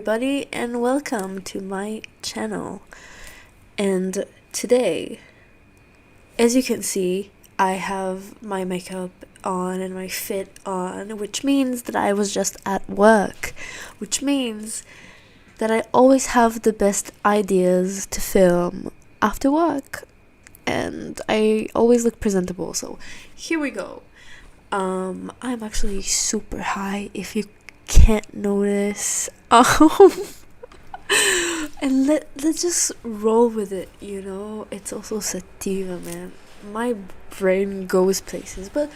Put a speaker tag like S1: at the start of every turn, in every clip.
S1: Everybody, and welcome to my channel. And today, as you can see, I have my makeup on and my fit on, which means that I was just at work, which means that I always have the best ideas to film after work, and I always look presentable. So here we go. I'm actually super high, if you can't notice. And let's just roll with it, it's also sativa, man. My brain goes places, but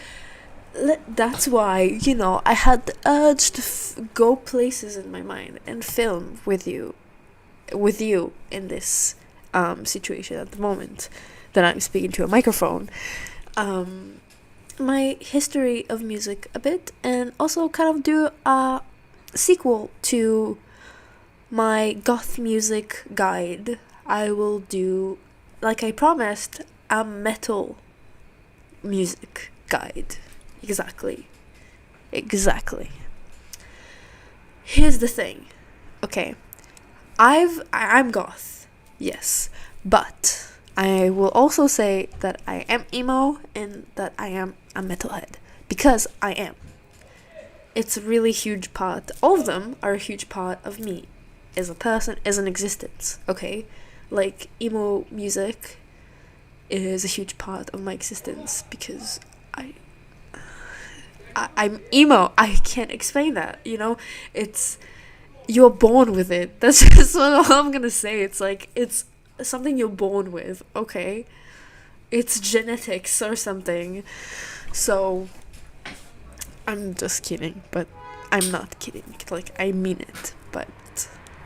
S1: that's why, I had the urge to go places in my mind and film with you in this situation at the moment that I'm speaking to a microphone. My history of music a bit, and also kind of do a sequel to my goth music guide. I will do, like I promised, a metal music guide. Exactly. Here's the thing. Okay. I'm goth. Yes. But I will also say that I am emo and that I am a metalhead, because I am. It's a really huge part. All of them are a huge part of me as a person, as an existence, okay? Like, emo music is a huge part of my existence because I'm emo. I can't explain that, It's, you're born with it. That's just what I'm gonna say. It's like, it's something you're born with, okay? It's genetics or something. So, I'm just kidding, but I'm not kidding. Like, I mean it, but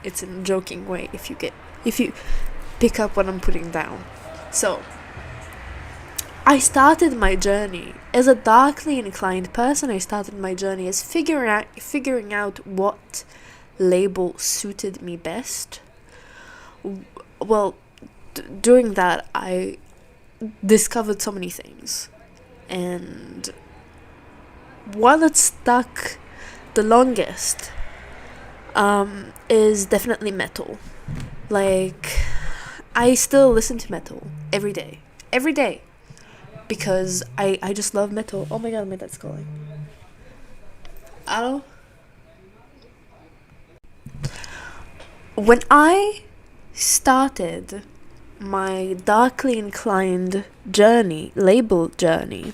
S1: it's in a joking way if you pick up what I'm putting down. So, I started my journey as a darkly inclined person. I started my journey as figuring out what label suited me best. Well, during that, I discovered so many things, and one that stuck the longest is definitely metal. Like, I still listen to metal every day, because I just love metal. Oh my god, my dad's calling. Hello? When I started my darkly inclined label journey,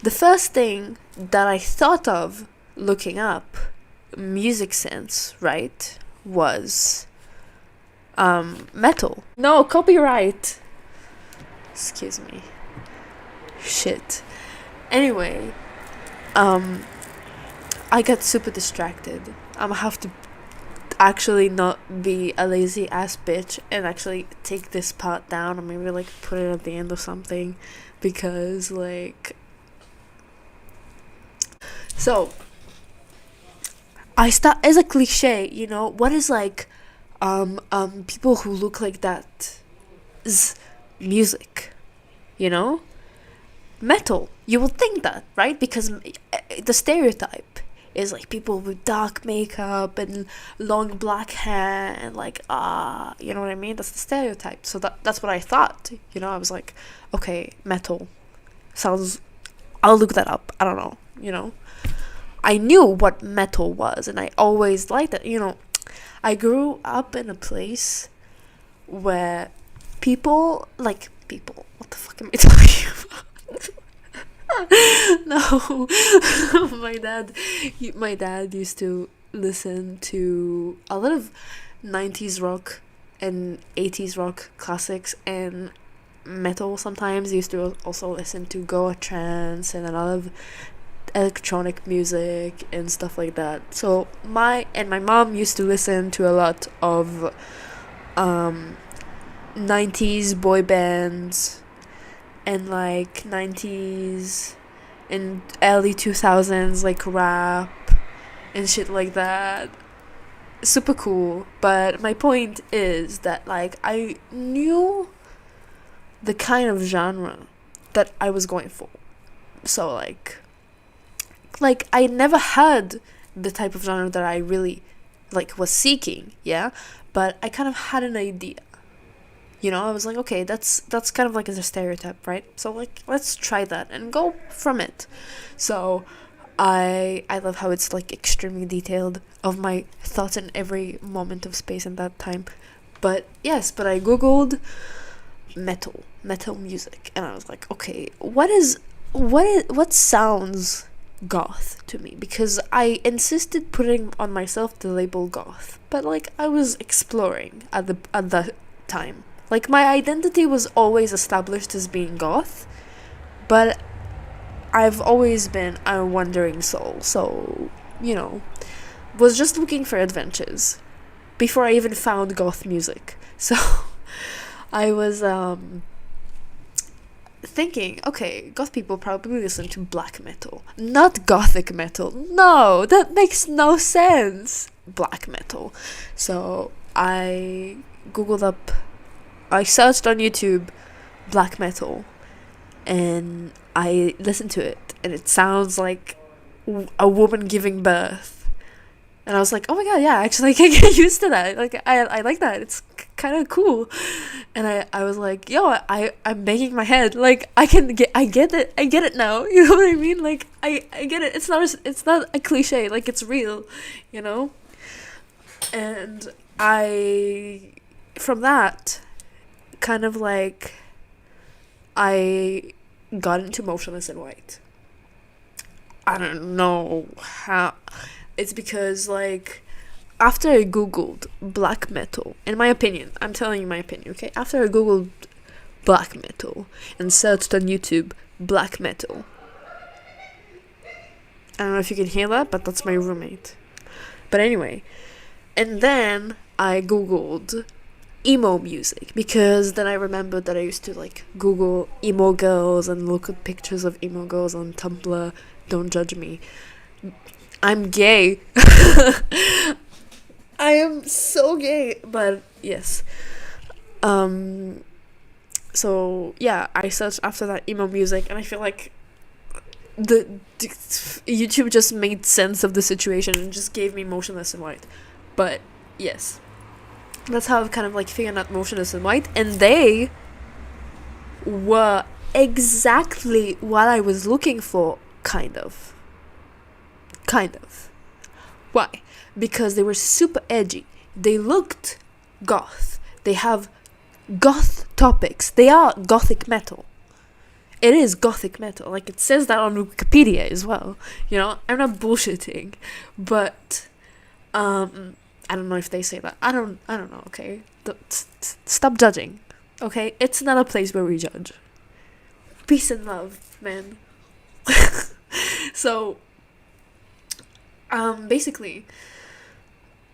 S1: the first thing that I thought of looking up music sense, right, was metal. No, copyright. Excuse me. Shit. Anyway, I got super distracted. I'm gonna have to actually not be a lazy ass bitch and actually take this part down, or maybe like put it at the end or something, because like, so I start as a cliche, what is like people who look like that music, metal. You would think that, right? Because the stereotype is like people with dark makeup and long black hair and like you know what I mean? That's the stereotype. So that's what I thought. I was like, okay, metal sounds, I'll look that up. I don't know, I knew what metal was, and I always liked it. I grew up in a place where people, what the fuck am I talking about? No. my dad used to listen to a lot of 90s rock and 80s rock classics, and metal sometimes. He used to also listen to Goa trance and a lot of electronic music and stuff like that. So my mom used to listen to a lot of 90s boy bands and like 90s and early 2000s like rap and shit like that. Super cool. But my point is that like I knew the kind of genre that I was going for. So like I never had the type of genre that I really like was seeking, yeah, but I kind of had an idea. I was like, okay, that's kind of like as a stereotype, right? So like let's try that and go from it. So I love how it's like extremely detailed of my thoughts in every moment of space in that time. But yes, but I googled metal music, and I was like, okay, what sounds goth to me, because I insisted putting on myself the label goth, but like I was exploring at the time. Like my identity was always established as being goth, but I've always been a wandering soul, so was just looking for adventures before I even found goth music. So I was thinking, okay, goth people probably listen to black metal, not gothic metal. No, that makes no sense. Black metal. So I searched on YouTube black metal, and I listened to it, and it sounds like a woman giving birth. And I was like, oh my god, yeah, actually I can get used to that. Like, I like that. It's kind of cool. And I was like, yo, I'm banging my head. Like, I get it now. You know what I mean? Like, I get it. It's not a cliche. Like, it's real, And from that, kind of like, I got into Motionless in White. I don't know how. It's because, like, after I googled black metal, in my opinion, I'm telling you my opinion, okay? After I googled black metal and searched on YouTube black metal, I don't know if you can hear that, but that's my roommate. But anyway, and then I googled emo music, because then I remembered that I used to, like, Google emo girls and look at pictures of emo girls on Tumblr. Don't judge me. I'm gay. I am so gay, but yes. So yeah, I searched after that emo music, and I feel like the YouTube just made sense of the situation and just gave me Motionless in White. But yes, that's how I've kind of like figured out Motionless in White, and they were exactly what I was looking for, kind of. Why? Because they were super edgy. They looked goth. They have goth topics. They are gothic metal. It is gothic metal. Like, it says that on Wikipedia as well. I'm not bullshitting. But I don't know if they say that. I don't know, okay? Stop judging. Okay? It's not a place where we judge. Peace and love, man. So basically,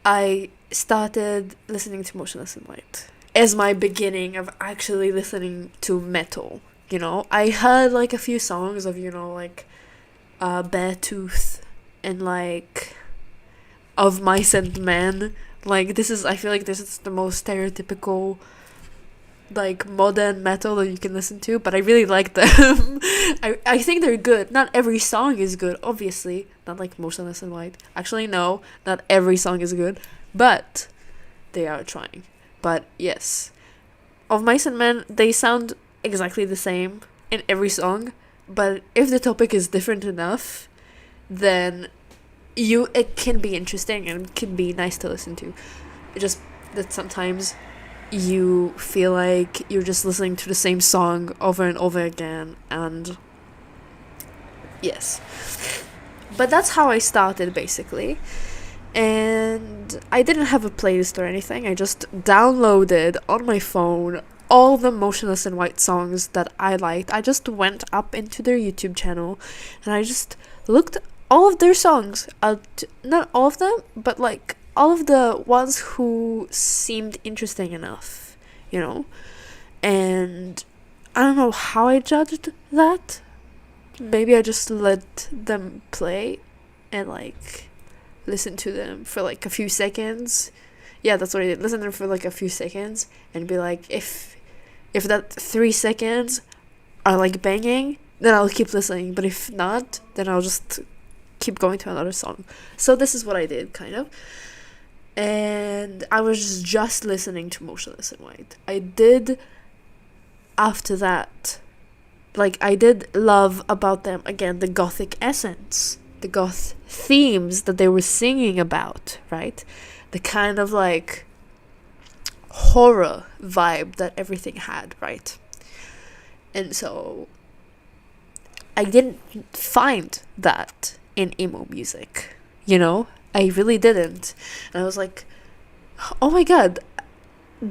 S1: I started listening to Motionless in White as my beginning of actually listening to metal. I heard like a few songs of, like Beartooth and like Of Mice and Men. Like, I feel like this is the most stereotypical, like, modern metal that you can listen to, but I really like them. I think they're good. Not every song is good, obviously. Not like Motionless in White. Actually, no, not every song is good, but they are trying. But yes, Of Mice and Men, they sound exactly the same in every song, but if the topic is different enough, then it can be interesting and it can be nice to listen to. It just that sometimes you feel like you're just listening to the same song over and over again, and yes. But that's how I started, basically. And I didn't have a playlist or anything. I just downloaded on my phone all the Motionless in White songs that I liked. I just went up into their YouTube channel and I just looked all of their songs. Not all of them, but like all of the ones who seemed interesting enough, And I don't know how I judged that. Maybe I just let them play and like listen to them for like a few seconds. Yeah, that's what I did. Listen to them for like a few seconds and be like, if that 3 seconds are like banging, then I'll keep listening. But if not, then I'll just keep going to another song. So this is what I did, kind of. and I was just listening to Motionless in White. I did, after that, like, I did love about them, again, the gothic essence, the goth themes that they were singing about, right? The kind of, like, horror vibe that everything had, right? And so I didn't find that in emo music, you know? I really didn't. And I was like, oh my god,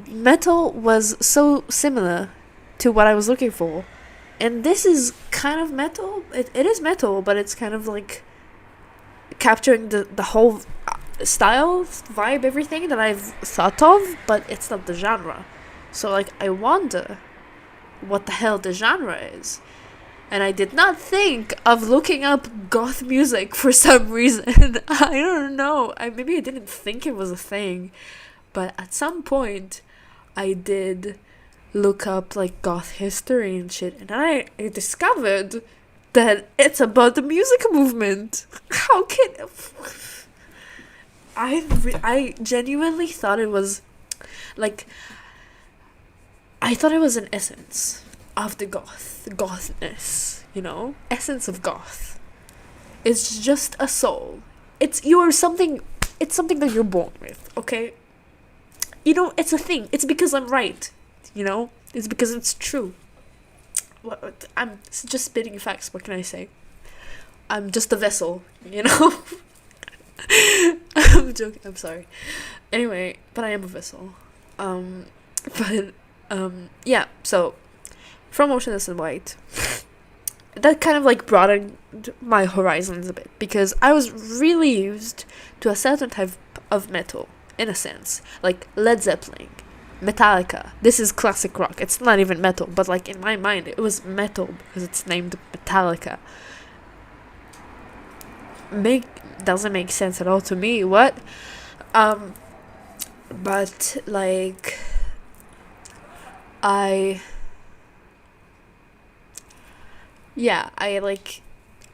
S1: metal was so similar to what I was looking for. And this is kind of metal. It is metal, but it's kind of like capturing the whole style, vibe, everything that I've thought of, but it's not the genre. So, like, I wonder what the hell the genre is. And I did not think of looking up goth music for some reason. I don't know. Maybe I didn't think it was a thing. But at some point, I did look up, like, goth history and shit. And I discovered that it's about the music movement. How can... I genuinely thought it was, like... I thought it was an essence of the gothness, you know? Essence of goth. It's just a soul. It's something that you're born with, okay? You know, it's a thing. It's because I'm right, you know? It's because it's true. I'm just spitting facts, what can I say? I'm just a vessel, you know? I'm joking, I'm sorry. Anyway, but I am a vessel. Yeah, so from Motionless in White, that kind of like broadened my horizons a bit, because I was really used to a certain type of metal, in a sense, like Led Zeppelin, Metallica. This is classic rock. It's not even metal, but like in my mind it was metal because it's named Metallica. Doesn't make sense at all to me. What? But like I like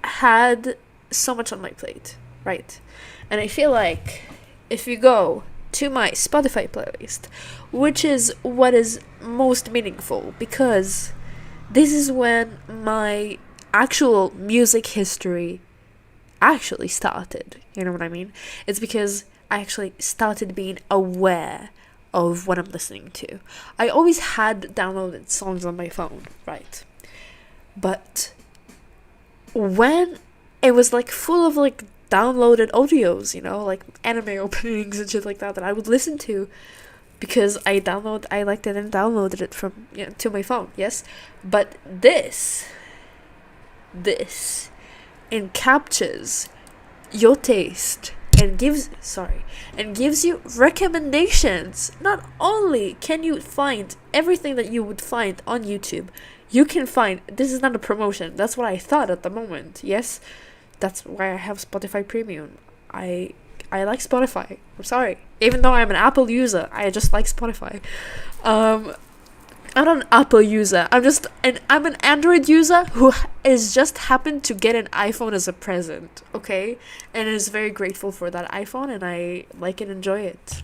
S1: had so much on my plate, right? And I feel like if you go to my Spotify playlist, which is what is most meaningful, because this is when my actual music history actually started, you know what I mean? It's because I actually started being aware of what I'm listening to. I always had downloaded songs on my phone, right? But when it was like full of like downloaded audios, you know, like anime openings and shit like that I would listen to because I liked it and downloaded it from, you know, to my phone, yes? But this captures your taste and gives you recommendations. Not only can you find everything that you would find on YouTube, you can find, this is not a promotion, that's what I thought at the moment, yes? That's why I have Spotify Premium. I like Spotify. I'm sorry. Even though I'm an Apple user, I just like Spotify. I'm not an Apple user. I'm an Android user who is just happened to get an iPhone as a present, okay? And is very grateful for that iPhone, and I like and enjoy it.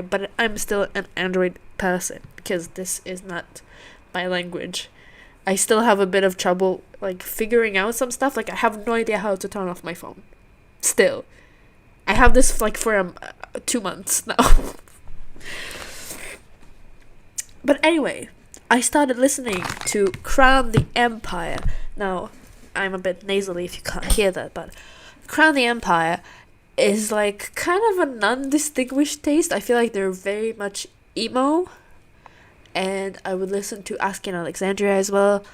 S1: But I'm still an Android person because this is not my language. I still have a bit of trouble like figuring out some stuff. Like I have no idea how to turn off my phone. Still, I have this like for 2 months now. But anyway, I started listening to Crown the Empire. Now, I'm a bit nasally if you can't hear that, but Crown the Empire is like kind of a non-distinguished taste. I feel like they're very much emo. And I would listen to Asking Alexandria as well.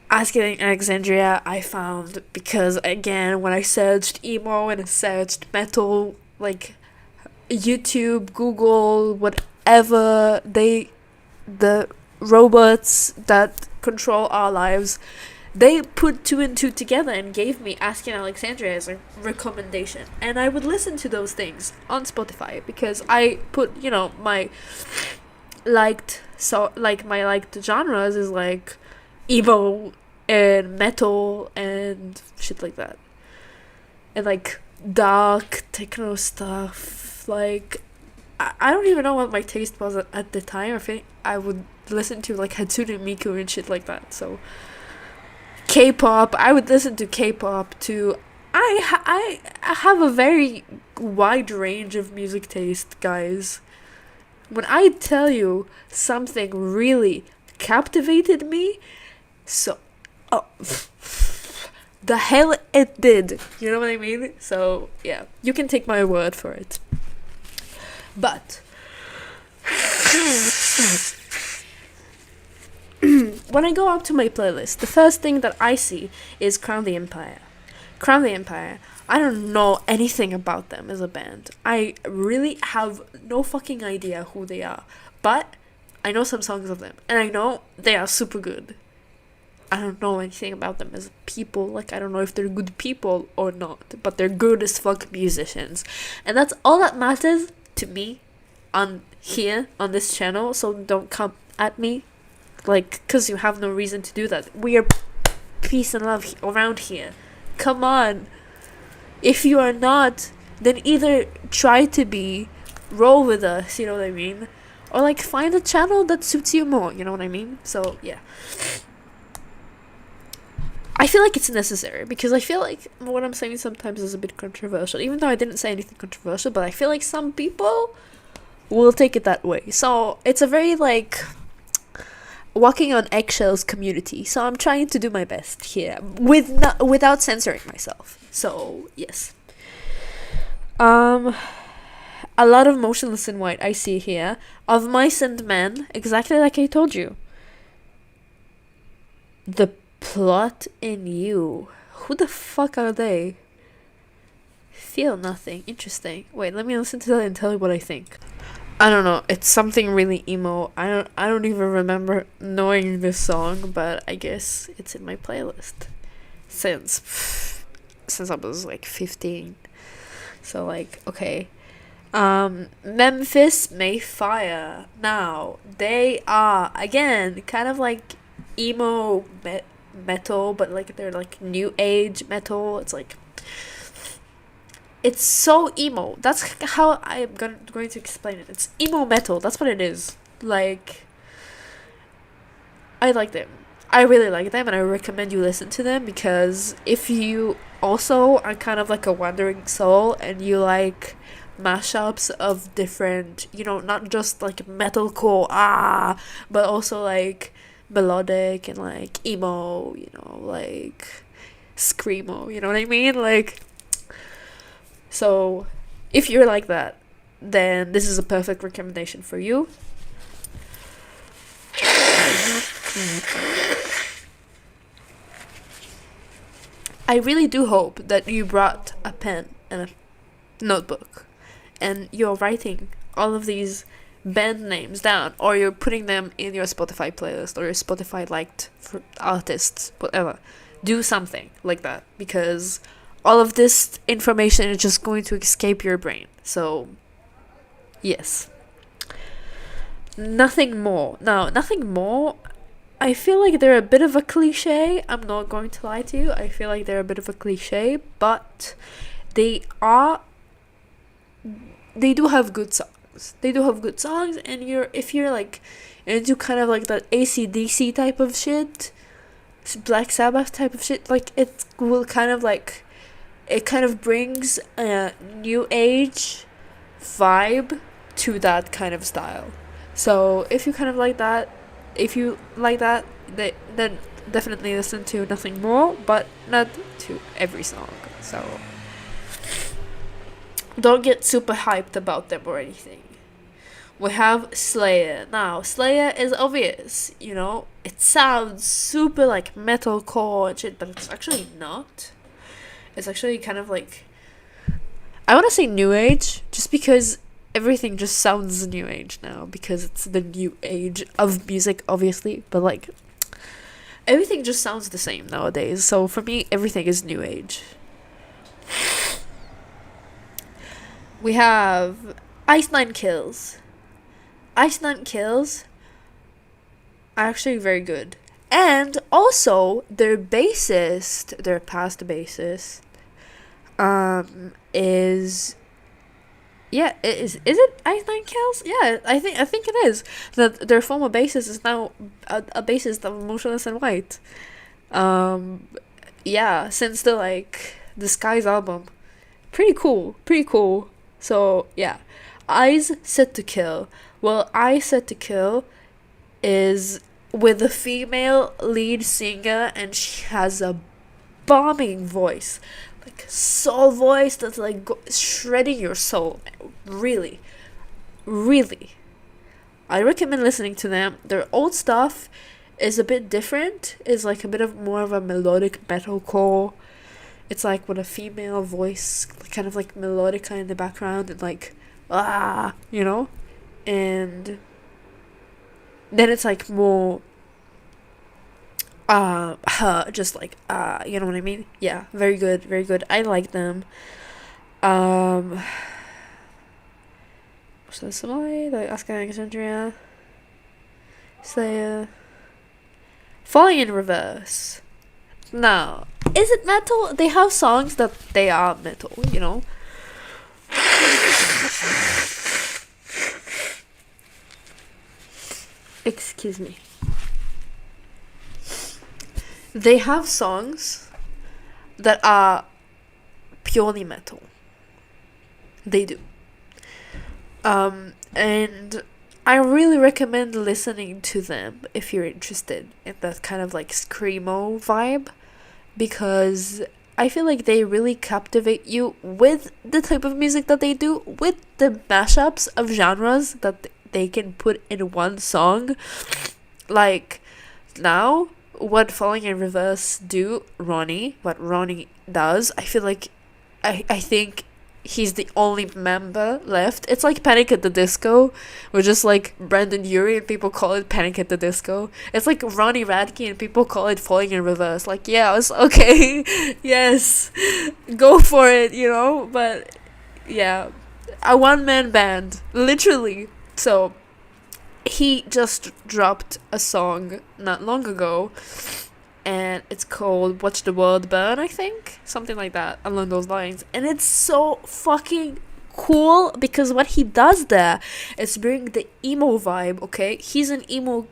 S1: Asking Alexandria I found because, again, when I searched emo and I searched metal, like YouTube, Google, whatever, the robots that control our lives, they put 2 and 2 together and gave me Asking Alexandria as a recommendation. And I would listen to those things on Spotify because I put, you know, my liked genres is like emo and metal and shit like that, and like dark techno stuff, stuff. Like, I don't even know what my taste was at the time. I think I would listen to like Hatsune Miku and shit like that. So K-pop, I would listen to K-pop too. I have a very wide range of music taste, guys. When I tell you something really captivated me, so oh, the hell it did. You know what I mean? So yeah, you can take my word for it. But when I go up to my playlist, the first thing that I see is Crown the Empire. Crown the Empire. I don't know anything about them as a band. I really have no fucking idea who they are. But I know some songs of them. And I know they are super good. I don't know anything about them as people. Like, I don't know if they're good people or not. But they're good as fuck musicians. And that's all that matters to me on here, on this channel. So don't come at me. Like, because you have no reason to do that. We are peace and love around here. Come on. If you are not, then either try to be, roll with us, you know what I mean? Or like find a channel that suits you more, you know what I mean? So yeah. I feel like it's necessary because I feel like what I'm saying sometimes is a bit controversial. Even though I didn't say anything controversial, but I feel like some people will take it that way. So it's a very like walking on eggshells community. So I'm trying to do my best here without censoring myself. So yes. A lot of Motionless in White I see here. Of Mice and Men, exactly like I told you. The Plot in You. Who the fuck are they? Feel Nothing. Interesting. Wait, let me listen to that and tell you what I think. I don't know. It's something really emo. I don't even remember knowing this song, but I guess it's in my playlist since I was like 15. So like, okay. Memphis Mayfire. Now, they are again kind of like emo metal, but like they're like new age metal. It's like it's so emo. That's how I'm going to explain it. It's emo metal. That's what it is. Like, I like them. I really like them, and I recommend you listen to them because if you also are kind of like a wandering soul and you like mashups of different, you know, not just like metalcore, but also like melodic and like emo, you know, like screamo, you know what I mean? Like, so if you're like that, then this is a perfect recommendation for you. I really do hope that you brought a pen and a notebook and you're writing all of these band names down, or you're putting them in your Spotify playlist or your Spotify liked for artists, whatever. Do something like that because all of this information is just going to escape your brain. So yes. Nothing More. Now, Nothing More, I feel like they're a bit of a cliche. I'm not going to lie to you. I feel like they're a bit of a cliche, but they do have good songs. They do have good songs, and if you're like into kind of like that AC/DC type of shit, Black Sabbath type of shit, like it will kind of like, it kind of brings a new age vibe to that kind of style. So if you kind of like that, then definitely listen to Nothing More, but not to every song. So don't get super hyped about them or anything. We have Slayer. Now, Slayer is obvious, you know? It sounds super like metalcore and shit, but it's actually not. It's actually kind of like, I want to say new age, just because everything just sounds new age now, because it's the new age of music, obviously, but like, everything just sounds the same nowadays. So for me, everything is new age. We have Ice Nine Kills. Ice Nine Kills are actually very good. And also, their bassist, their past bassist, is Yeah, is it Ice Nine Kills? Yeah, I think it is. That their former bassist is now a bassist of Motionless in White. Um, yeah, since the Skies album, pretty cool, pretty cool. So yeah, Eyes Set to Kill. Well, Eyes Set to Kill is with a female lead singer, and she has a bombing voice, like soul voice that's like shredding your soul. Really, really, I recommend listening to them. Their old stuff is a bit different. Is like a bit of more of a melodic metalcore. It's like with a female voice, kind of like melodica in the background, and like you know, and then it's like more just like you know what I mean? Yeah, very good, very good. I like them. Um, so somebody like Oscar Alexandria, Slayer, Falling in Reverse. Now, is it metal? They have songs that they are metal, you know. Excuse me. They have songs that are purely metal. They do. And I really recommend listening to them if you're interested in that kind of like screamo vibe, because I feel like they really captivate you with the type of music that they do, with the mashups of genres that they can put in one song. Like now, what Falling in Reverse do, what Ronnie does, I feel like I think he's the only member left. It's like Panic at the Disco, or just like Brandon Urie and people call it Panic at the Disco. It's like Ronnie Radke and people call it Falling in Reverse. Like, yeah, it's okay. Yes, go for it, you know? But yeah, a one-man band, literally. So he just dropped a song not long ago, and it's called Watch the World Burn, I think, something like that, along those lines. And it's so fucking cool, because what he does there is bring the emo vibe. Okay, he's an emo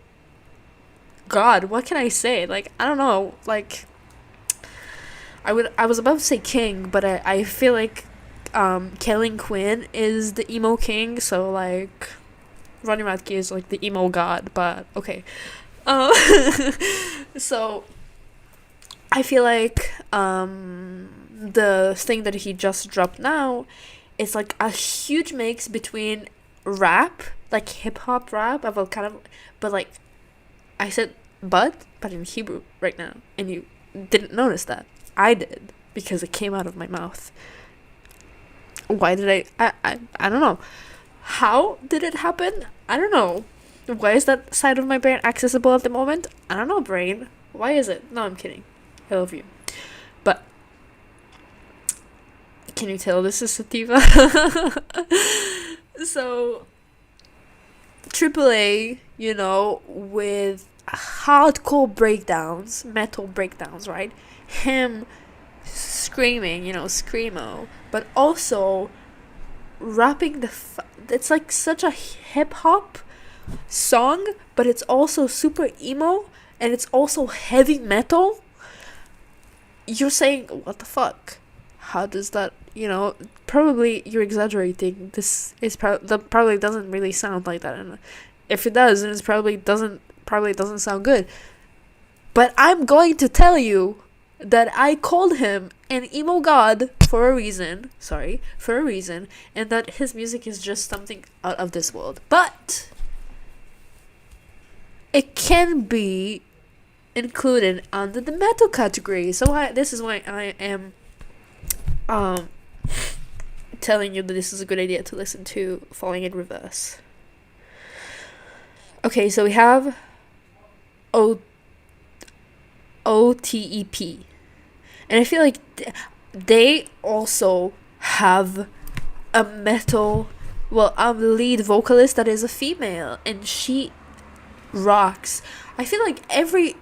S1: god, what can I say? Like, I don't know, like, I was about to say king, but I feel like Kellen Quinn is the emo king, so like Ronnie Radke is like the emo god, but okay. Um, so I feel like the thing that he just dropped now is like a huge mix between rap, like hip hop rap, of a kind of, but like I said, but in Hebrew right now, and you didn't notice that. I did, because it came out of my mouth. Why did I don't know. How did it happen? I don't know. Why is that side of my brain accessible at the moment? I don't know, brain. Why is it? No, I'm kidding. I love you. But can you tell this is sativa? So AAA, you know, with hardcore breakdowns, metal breakdowns, right? Him screaming, you know, screamo, but also rapping it's like such a hip hop song, but it's also super emo, and it's also heavy metal. You're saying, what the fuck? How does that, you know, probably you're exaggerating. This is that probably doesn't really sound like that, and if it does, then it probably doesn't sound good. But I'm going to tell you that I called him an emo god for a reason. Sorry, for a reason, and that his music is just something out of this world. But it can be included under the metal category. So this is why I am telling you that this is a good idea to listen to Falling in Reverse. Okay, so we have OTEP, and I feel like they also have a metal, lead vocalist that is a female, and she rocks. I feel like every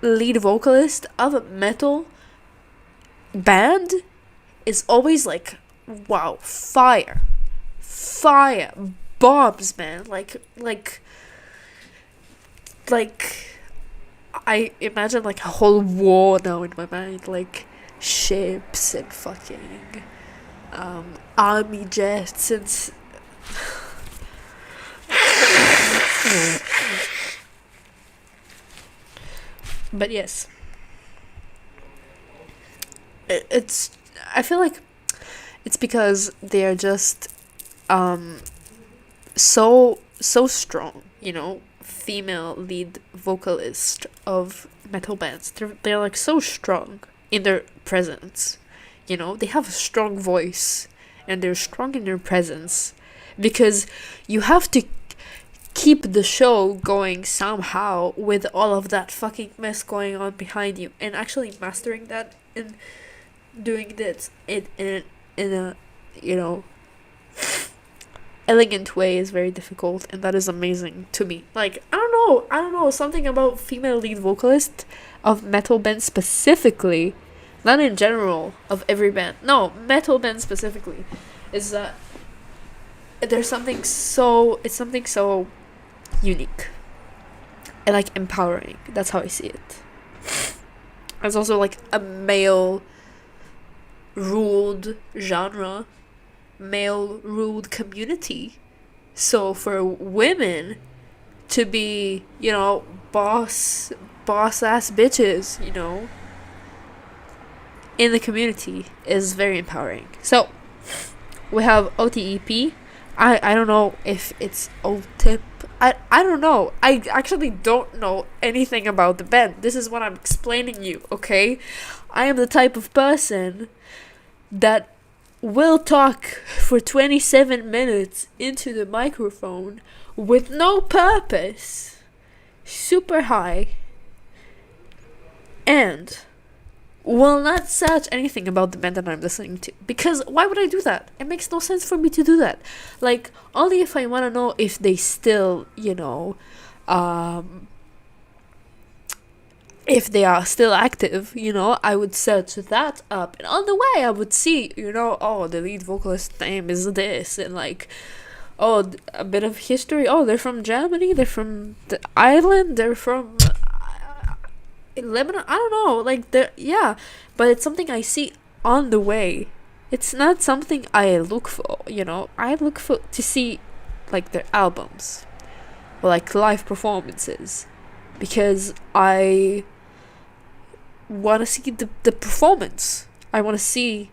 S1: lead vocalist of a metal band is always like, wow, fire, fire, bombs, man. Like I imagine like a whole war now in my mind, like ships and fucking army jets and but yes, it's, I feel like it's because they are just so strong, you know, female lead vocalist of metal bands. They're like so strong in their presence. You know, they have a strong voice and they're strong in their presence because you have to keep the show going somehow with all of that fucking mess going on behind you, and actually mastering that and doing this in a, you know, elegant way is very difficult, and that is amazing to me. Like, I don't know, something about female lead vocalist of metal bands specifically, not in general of every band, no, metal band specifically, is that there's something so, it's something so unique and like empowering. That's how I see it. It's also like a male ruled genre, male ruled community. So for women to be, you know, boss ass bitches, you know, in the community is very empowering. So we have OTEP. I don't know if it's OTIP. I don't know. I actually don't know anything about the band. This is what I'm explaining you, okay? I am the type of person that will talk for 27 minutes into the microphone with no purpose, super high, and will not search anything about the band that I'm listening to. Because why would I do that? It makes no sense for me to do that. Like, only if I want to know if they still, you know, if they are still active, you know, I would search that up. And on the way, I would see, you know, oh, the lead vocalist name is this. And like, oh, a bit of history. Oh, they're from Germany. They're from the island. They're from Lebanon. I don't know. Like, yeah. But it's something I see on the way. It's not something I look for, you know. I look for to see, like, their albums. Or, like, live performances. Because I want to see the performance. I want to see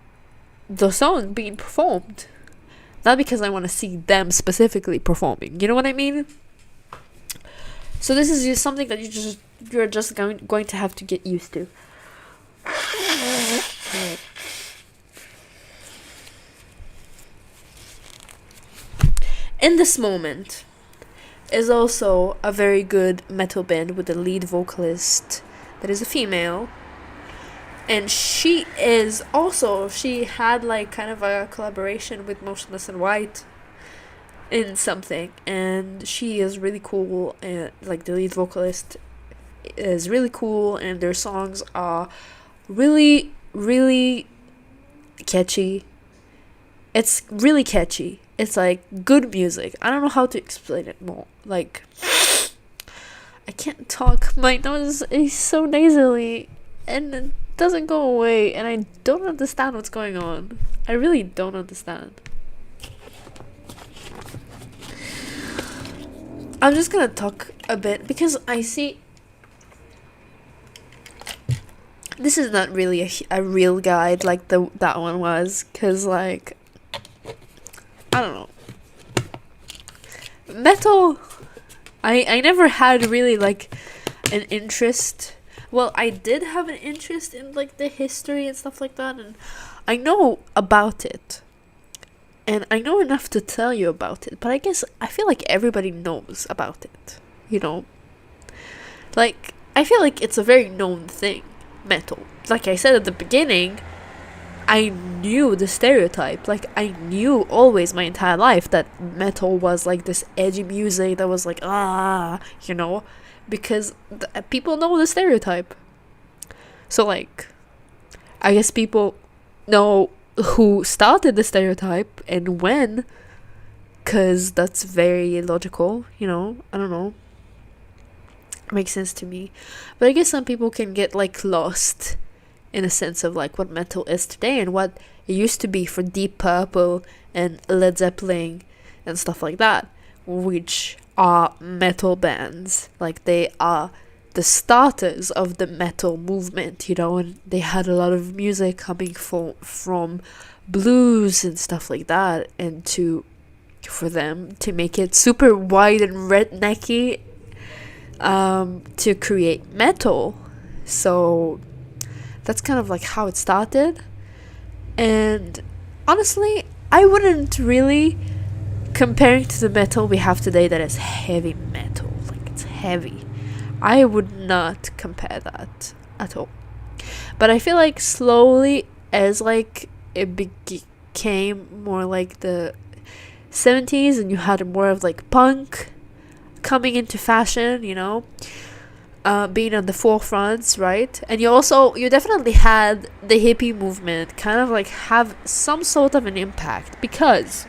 S1: the song being performed. Not because I want to see them specifically performing. You know what I mean? So this is just something that you're just going to have to get used to. In This Moment is also a very good metal band with a lead vocalist that is a female. And she had like kind of a collaboration with Motionless in White in something, and she is really cool, and like the lead vocalist is really cool, and their songs are really, really catchy. It's really catchy. It's like good music. I don't know how to explain it more. Like, I can't talk. My nose is so nasally and it doesn't go away, and I don't understand what's going on. I really don't understand. I'm just gonna talk a bit because I see this is not really a real guide like that one was, because like, I don't know, metal, I never had really like an interest. Well, I did have an interest in like the history and stuff like that, and I know about it, and I know enough to tell you about it, but I guess I feel like everybody knows about it, you know? Like, I feel like it's a very known thing, metal. Like I said at the beginning, I knew the stereotype. Like, I knew always my entire life that metal was like this edgy music that was like, you know? Because people know the stereotype. So, like, I guess people know who started the stereotype and when, because that's very logical, you know? I don't know. Makes sense to me. But I guess some people can get like lost in a sense of like what metal is today and what it used to be for Deep Purple and Led Zeppelin and stuff like that, which are metal bands. Like they are the starters of the metal movement, you know, and they had a lot of music coming from blues and stuff like that, and for them to make it super wide and rednecky, to create metal. So that's kind of like how it started. And honestly, I wouldn't really comparing to the metal we have today that is heavy metal. Like it's heavy. I would not compare that at all. But I feel like slowly as like it became more like the 70s and you had more of like punk coming into fashion, you know, being on the forefronts, right? And you definitely had the hippie movement kind of like have some sort of an impact because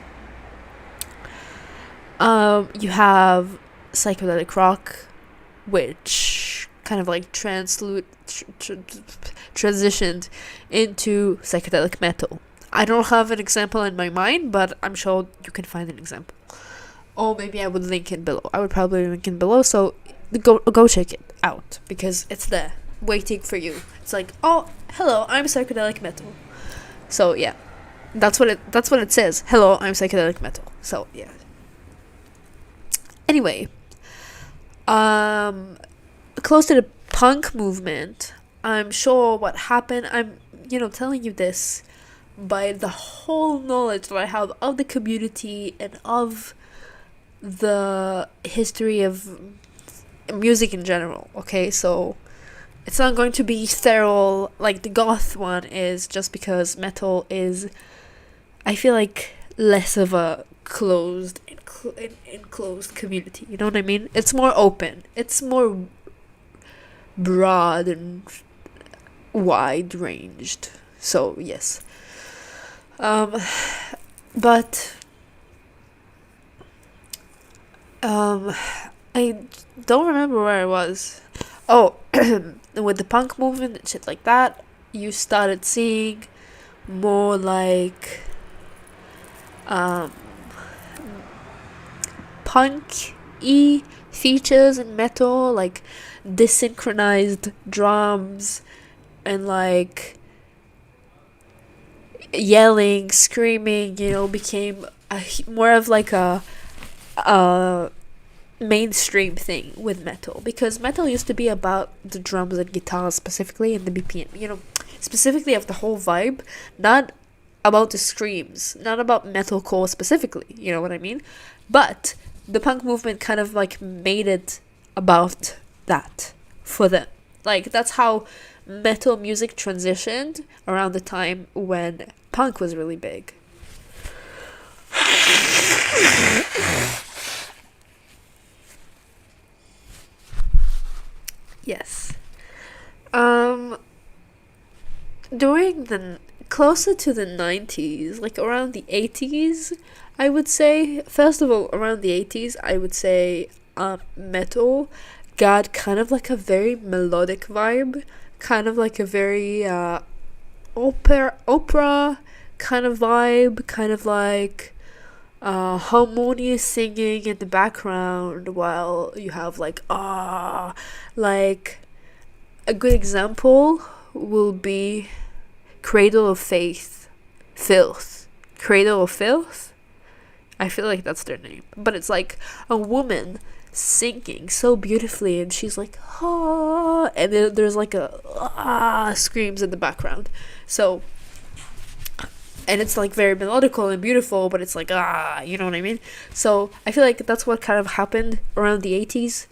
S1: you have psychedelic rock, which kind of like transitioned into psychedelic metal. I don't have an example in my mind, but I'm sure you can find an example. Or maybe I would link it below. I would probably link it below, so go check it out because it's there waiting for you. It's like, oh, hello, I'm psychedelic metal. So yeah, that's what it says. Hello, I'm psychedelic metal. So yeah. Anyway, close to the punk movement, I'm sure what happened. I'm telling you this by the whole knowledge that I have of the community and of the history of music in general. Okay, so it's not going to be sterile like the goth one is, just because metal is, I feel like, less of a closed enclosed community. You know what I mean? It's more open. It's more broad and wide ranged. So yes. But I don't remember where I was. Oh, with the punk movement and shit like that, you started seeing more like punk-y features in metal, like desynchronized drums and like yelling, screaming, became more of like a mainstream thing with metal, because metal used to be about the drums and guitars specifically and the BPM, specifically of the whole vibe, not about the screams, not about metalcore specifically, you know what I mean? But the punk movement kind of like made it about that for them. Like that's how metal music transitioned around the time when punk was really big. Yes. During the closer to the 90s, like around the 80s, I would say, first of all, around the 80s, I would say metal got kind of like a very melodic vibe, kind of like a very opera kind of vibe, kind of like harmonious singing in the background while you have like a good example will be Cradle of Filth. Cradle of Filth? I feel like that's their name. But it's like a woman singing so beautifully, and she's like, and then there's like a screams in the background. So, and it's like very melodical and beautiful, but it's like, you know what I mean? So I feel like that's what kind of happened around the 80s.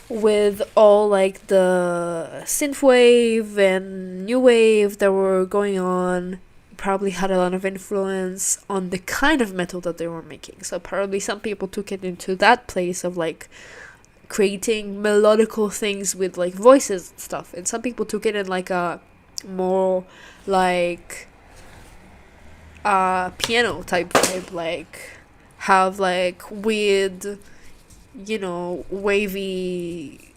S1: With all like the synthwave and new wave that were going on, probably had a lot of influence on the kind of metal that they were making. So probably some people took it into that place of like creating melodical things with like voices and stuff, and some people took it in like a more like piano type vibe, like have like weird, wavy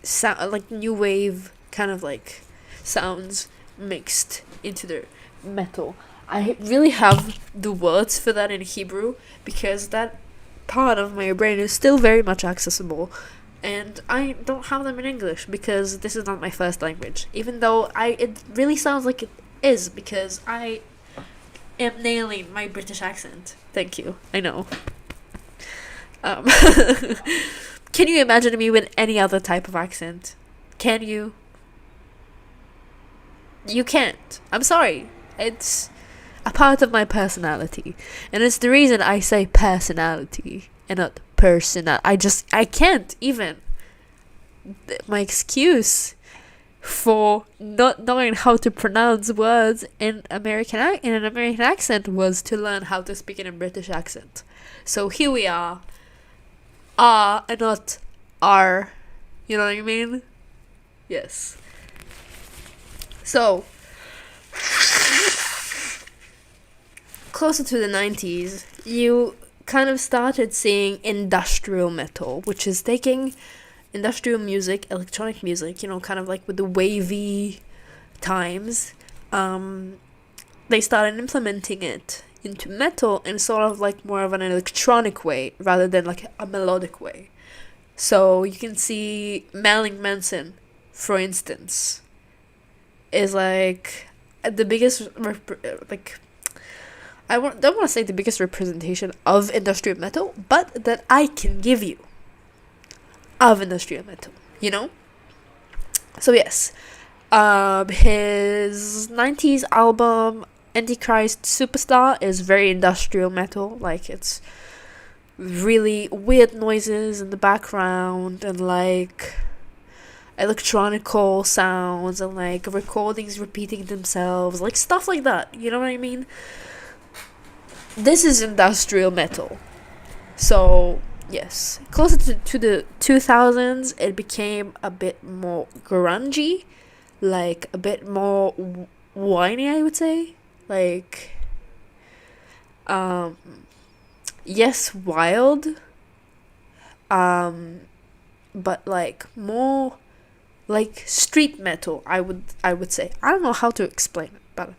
S1: sound, like new wave kind of like sounds mixed into their metal. I really have the words for that in Hebrew because that part of my brain is still very much accessible, and I don't have them in English because this is not my first language, even though it really sounds like it is because I am nailing my British accent. Thank you. I know. Um, can you imagine me with any other type of accent? Can you? You can't. I'm sorry. It's a part of my personality. And it's the reason I say personality and not personal. I can't even. My excuse for not knowing how to pronounce words in an American accent was to learn how to speak in a British accent. So here we are and not are. You know what I mean? Yes. So, closer to the 90s, you kind of started seeing industrial metal, which is taking industrial music, electronic music, kind of like with the wavy times. They started implementing it into metal in sort of like more of an electronic way rather than like a melodic way. So you can see Marilyn Manson, for instance, is like the biggest don't want to say the biggest representation of industrial metal, but that I can give you of industrial metal, So yes, his 90s album Antichrist Superstar is very industrial metal. Like, it's really weird noises in the background and like electronical sounds and like recordings repeating themselves, like stuff like that. You know what I mean? This is industrial metal. So yes, closer to the 2000s, it became a bit more grungy, like a bit more whiny, I would say. Like, yes, wild, but like more like street metal. I would say. I don't know how to explain it, but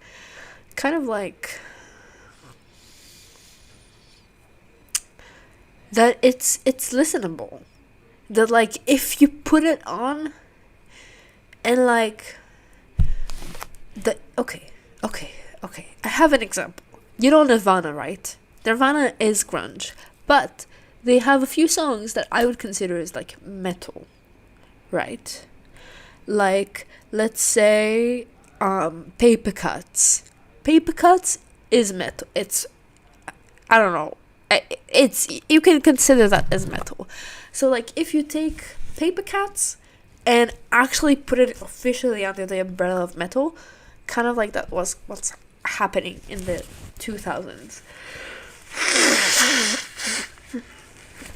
S1: kind of like that. It's listenable. That like if you put it on, and like the okay. I have an example. You know Nirvana, right? Nirvana is grunge, but they have a few songs that I would consider as like metal, right? Like, let's say Paper Cuts. Paper Cuts is metal. I don't know. It's you can consider that as metal. So like if you take Paper Cuts and actually put it officially under the umbrella of metal, kind of like that was what's happening in the 2000s.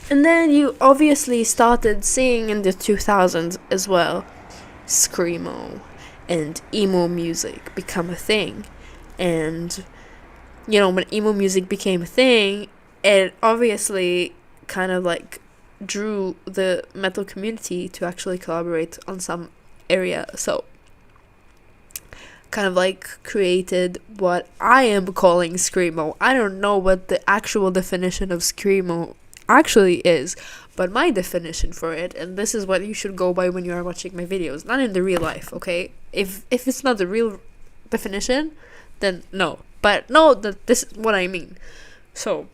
S1: And then you obviously started seeing in the 2000s as well screamo and emo music become a thing. And when emo music became a thing, it obviously kind of like drew the metal community to actually collaborate on some area. So kind of like created what I am calling screamo. I don't know what the actual definition of screamo actually is, but my definition for it, and this is what you should go by when you are watching my videos, not in the real life, okay? If it's not the real definition, then no. But no, that this is what I mean. So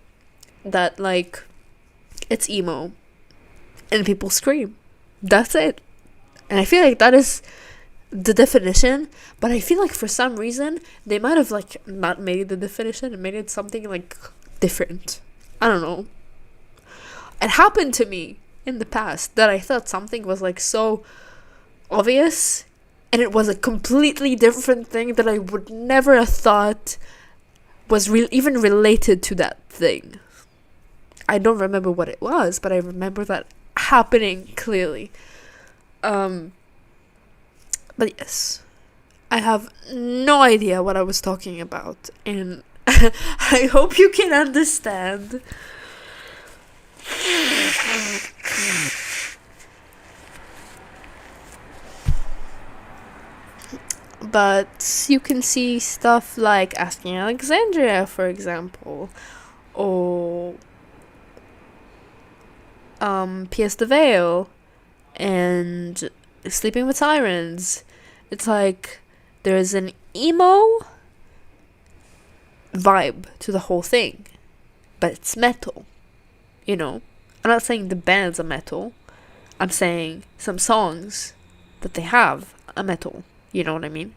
S1: that like it's emo and people scream. That's it. And I feel like that is the definition, but I feel like for some reason they might have like not made the definition and made it something like different. I don't know. It happened to me in the past that I thought something was like so obvious and it was a completely different thing that I would never have thought was even related to that thing. I don't remember what it was, but I remember that happening clearly. But yes, I have no idea what I was talking about, and I hope you can understand. But you can see stuff like Asking Alexandria, for example, or Pierce the Veil, and Sleeping with Sirens. It's like there's an emo vibe to the whole thing, but it's metal, you know? I'm not saying the bands are metal. I'm saying some songs that they have are metal. You know what I mean?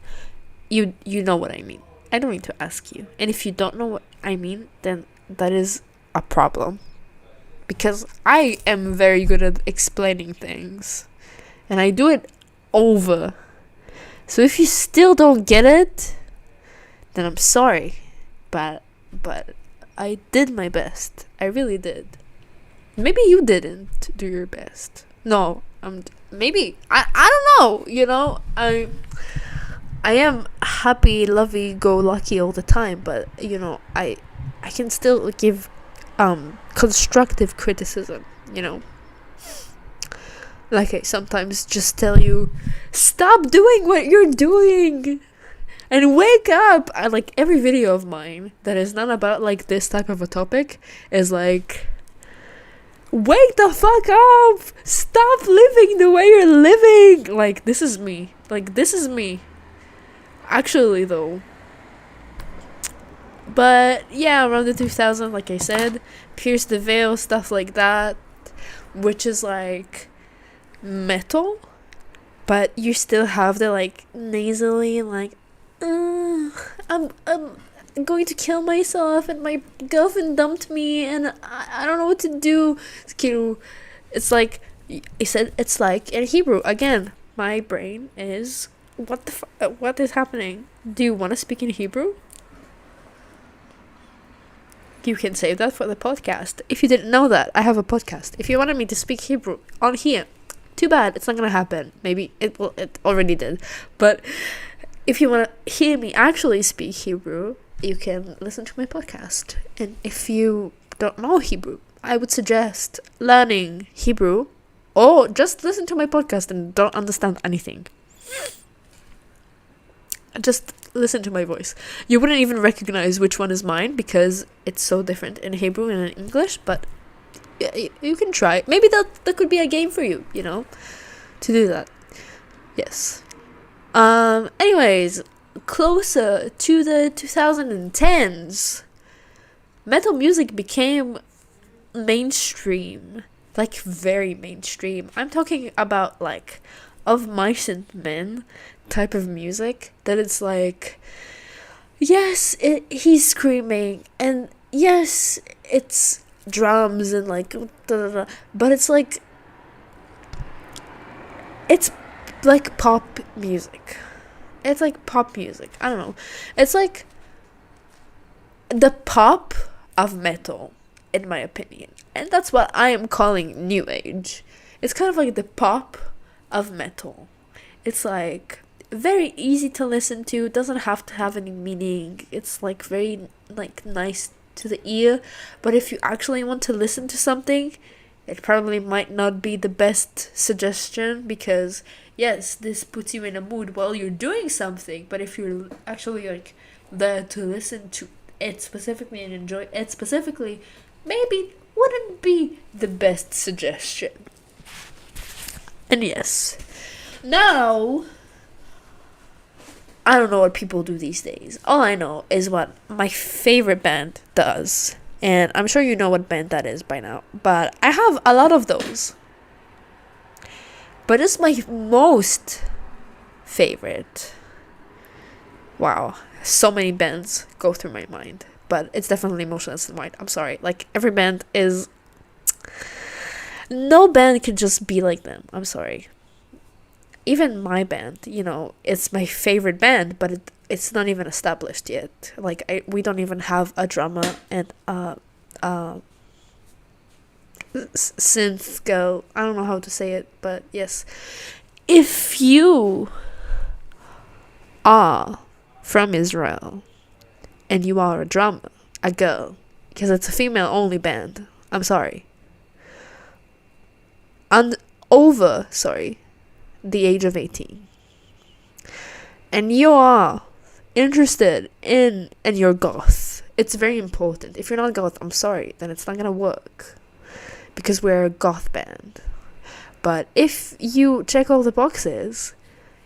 S1: You know what I mean. I don't need to ask you. And if you don't know what I mean, then that is a problem. Because I am very good at explaining things. And I do it over. So if you still don't get it, then I'm sorry. But I did my best. I really did. Maybe you didn't do your best. No, maybe I don't know, you know? I am happy, lovey, go lucky all the time, but you know, I can still give constructive criticism, you know? Like I sometimes just tell you, stop doing what you're doing and wake up. I like every video of mine that is not about like this type of a topic is like, wake the fuck up, stop living the way you're living. Like this is me, actually though. But yeah, around the 2000s, like I said, Pierce the Veil, stuff like that, which is like metal, but you still have the like nasally like I'm going to kill myself and my girlfriend dumped me and I don't know what to do. It's like I said, it's like in Hebrew again. My brain is what is happening? Do you want to speak in Hebrew? You can save that for the podcast. If you didn't know that, I have a podcast. If you wanted me to speak Hebrew on here, too bad, it's not gonna happen. Maybe it will. It already did. But if you want to hear me actually speak Hebrew, you can listen to my podcast. And if you don't know Hebrew, I would suggest learning Hebrew or just listen to my podcast and don't understand anything. Just listen to my voice. You wouldn't even recognize which one is mine because it's so different in Hebrew and in English, but you can try. Maybe that could be a game for you, you know, to do that. Yes. Anyways, closer to the 2010s, metal music became mainstream, like very mainstream. I'm talking about like Of Mice and Men type of music that it's like, yes, he's screaming, and yes, it's drums and like but it's like pop music. It's like pop music. I don't know. It's like the pop of metal, in my opinion. And that's what I am calling new age. It's kind of like the pop of metal. It's like very easy to listen to. It doesn't have to have any meaning. It's like very like nice to the ear, but if you actually want to listen to something, it probably might not be the best suggestion, because yes, this puts you in a mood while you're doing something, but if you're actually like there to listen to it specifically and enjoy it specifically, maybe wouldn't be the best suggestion. And yes, now I don't know what people do these days. All I know is what my favorite band does. And I'm sure you know what band that is by now. But I have a lot of those. But it's my most favorite. Wow. So many bands go through my mind. But it's definitely Motionless in White. I'm sorry. Like, every band is... No band can just be like them. I'm sorry. Even my band, you know, it's my favorite band, but it's not even established yet. Like, we don't even have a drummer and synth girl. I don't know how to say it, but yes. If you are from Israel and you are a drummer, a girl, because it's a female only band. I'm sorry. And over, the age of 18. And you are interested in, and you're goth. It's very important. If you're not goth, I'm sorry, then it's not gonna work. Because we're a goth band. But if you check all the boxes,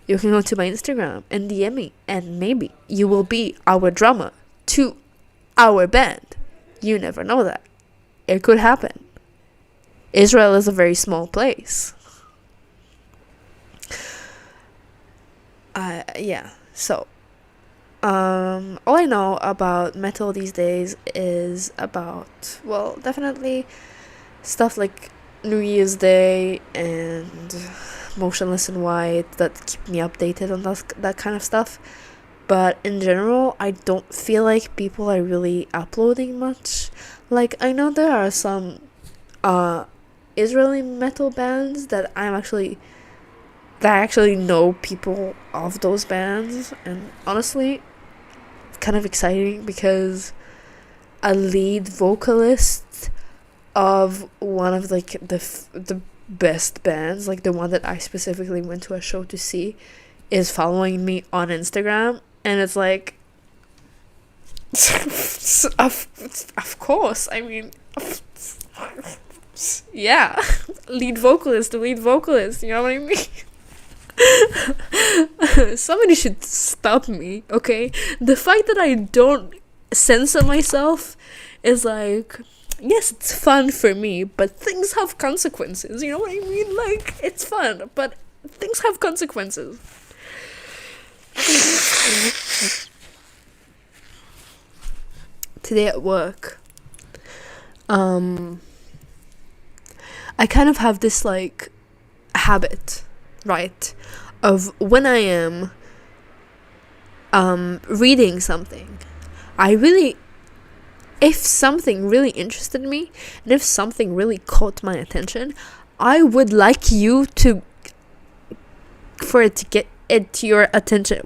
S1: you can go to my Instagram and DM me, and maybe you will be our drummer to our band. You never know that. It could happen. Israel is a very small place. Yeah, so all I know about metal these days is about, well, definitely stuff like New Year's Day and Motionless in White that keep me updated on that kind of stuff. But in general, I don't feel like people are really uploading much. Like, I know there are some Israeli metal bands that I actually know people of those bands, and honestly, it's kind of exciting because a lead vocalist of one of like the best bands, like the one that I specifically went to a show to see, is following me on Instagram, and it's like of course, I mean, yeah, lead vocalist, you know what I mean? Somebody should stop me, okay? The fact that I don't censor myself is like, yes, it's fun for me, but things have consequences, you know what I mean? Like, it's fun, but things have consequences. Today at work, I kind of have this like habit, right, of when I am reading something, if something really interested me, and if something really caught my attention, I would like for it to get to your attention.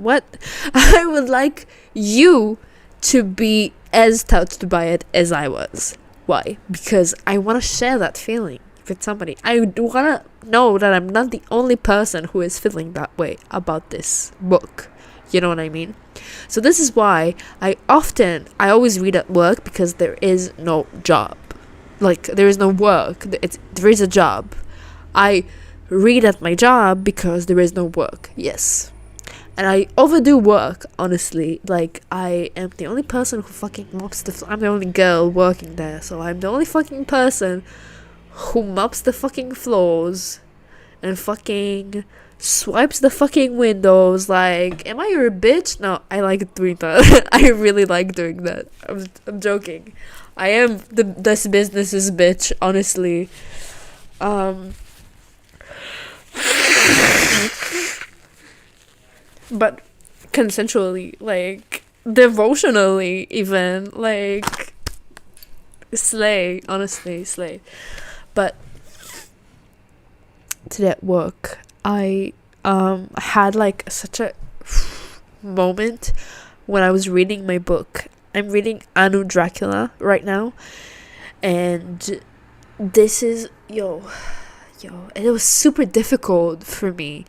S1: I would like you to be as touched by it as I was. Why? Because I want to share that feeling with somebody. I want to know that I'm not the only person who is feeling that way about this book. You know what I mean? So this is why I always read at work, because there is no job. Like, there is no work. There is a job. I read at my job because there is no work. Yes. And I overdo work, honestly. Like, I am the only person who fucking mops I'm the only girl working there, so I'm the only fucking person who mops the fucking floors and fucking swipes the fucking windows. Like, am I your bitch? No, I like doing that. I really like doing that. I'm joking. I am this business's bitch, honestly. But consensually, like, devotionally, even, like, slay, honestly, slay. But today at work, I had like such a moment when I was reading my book. I'm reading Anu Dracula right now, and this is yo, and it was super difficult for me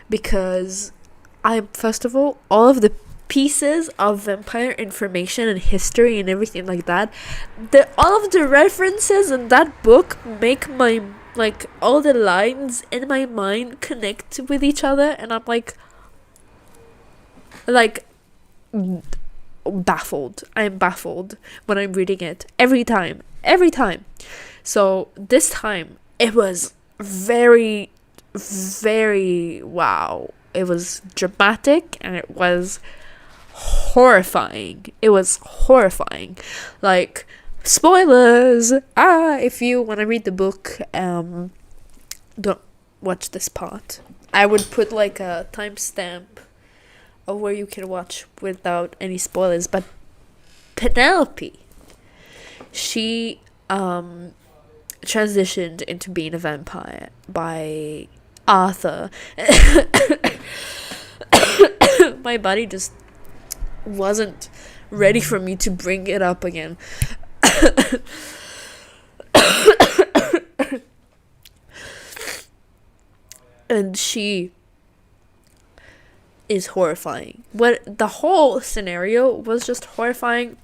S1: because first of all of the pieces of vampire information and history and everything like that, all of the references in that book make my, like, all the lines in my mind connect with each other, and I'm like baffled. I'm baffled when I'm reading it every time. So this time it was very, very wow. It was dramatic, and it was horrifying. Like, spoilers. If you want to read the book, don't watch this part. I would put like a timestamp of where you can watch without any spoilers. But Penelope, she transitioned into being a vampire by Arthur. My body just wasn't ready for me to bring it up again. And she is horrifying. But the whole scenario was just horrifying.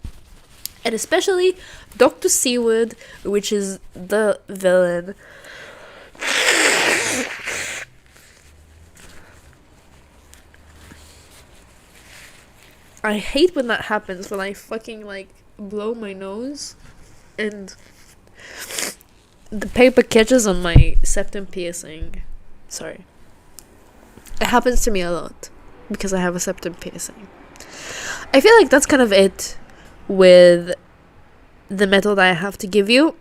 S1: And especially Dr. Seawood, which is the villain. I hate when that happens, when I fucking like blow my nose and the paper catches on my septum piercing. Sorry. It happens to me a lot because I have a septum piercing. I feel like that's kind of it with the metal that I have to give you.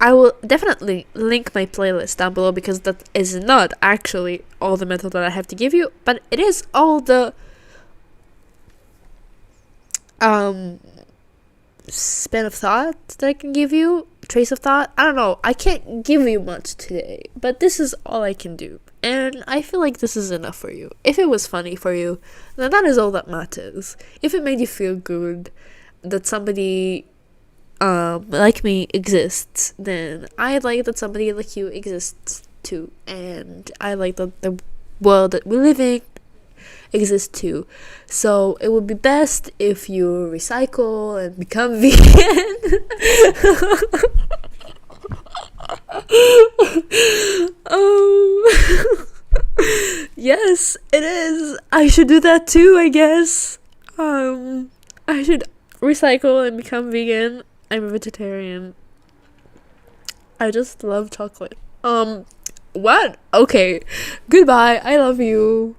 S1: I will definitely link my playlist down below because that is not actually all the metal that I have to give you, but it is all the span of thought that I can give you, trace of thought. I don't know, I can't give you much today, but this is all I can do, and I feel like this is enough for you. If it was funny for you, then that is all that matters. If it made you feel good that somebody like me exists, then I like that somebody like you exists too, and I like that the world that we live in exist too. So it would be best if you recycle and become vegan. Yes, it is. I should do that too, I guess. I should recycle and become vegan. I'm a vegetarian. I just love chocolate. What? Okay. Goodbye. I love you.